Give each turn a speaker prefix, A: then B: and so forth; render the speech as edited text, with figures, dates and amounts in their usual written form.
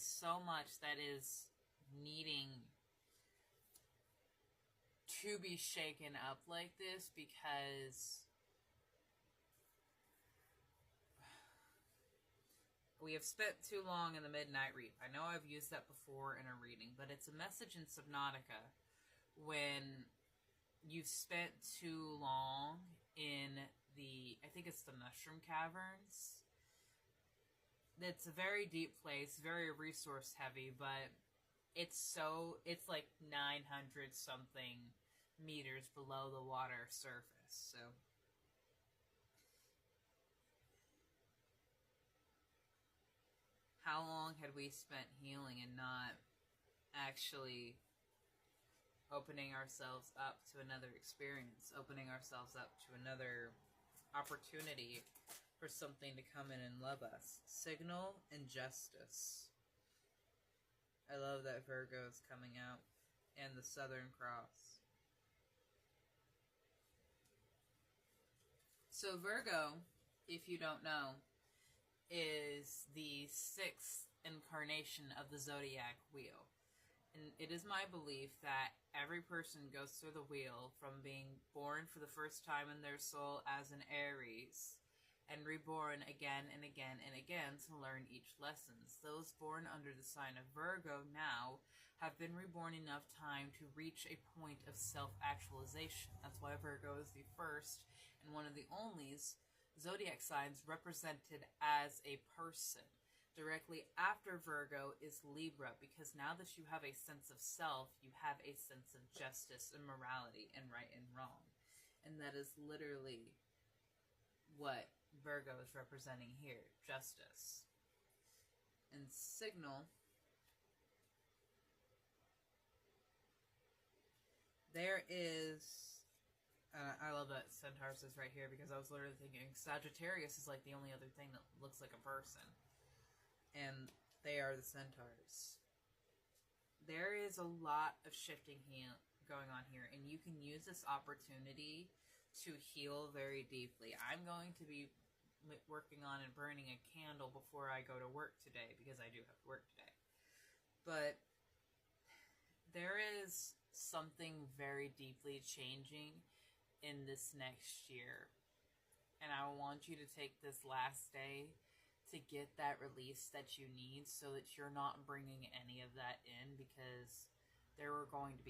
A: so much that is needing to be shaken up like this because we have spent too long in the Midnight Reap. I know I've used that before in a reading, but it's a message in Subnautica when you've spent too long in I think it's the Mushroom Caverns. It's a very deep place, very resource heavy, but it's like 900 something meters below the water surface, so how long had we spent healing and not actually opening ourselves up to another experience, opening ourselves up to another opportunity for something to come in and love us. Signal and justice. I love that Virgo is coming out, and the Southern Cross. So Virgo, if you don't know, is the 6th incarnation of the zodiac wheel. And it is my belief that every person goes through the wheel from being born for the first time in their soul as an Aries and reborn again and again and again to learn each lessons. Those born under the sign of Virgo now have been reborn enough time to reach a point of self-actualization. That's why Virgo is the first and one of the only zodiac signs represented as a person. Directly after Virgo is Libra, because now that you have a sense of self, you have a sense of justice and morality and right and wrong. And that is literally what Virgo is representing here, justice. And signal, there is, I love that Centaurs is right here because I was literally thinking Sagittarius is like the only other thing that looks like a person. And they are the Centaurs. There is a lot of shifting going on here, and you can use this opportunity to heal very deeply. I'm going to be working on and burning a candle before I go to work today, because I do have to work today. But there is something very deeply changing in this next year. And I want you to take this last day to get that release that you need so that you're not bringing any of that in, because there are going to be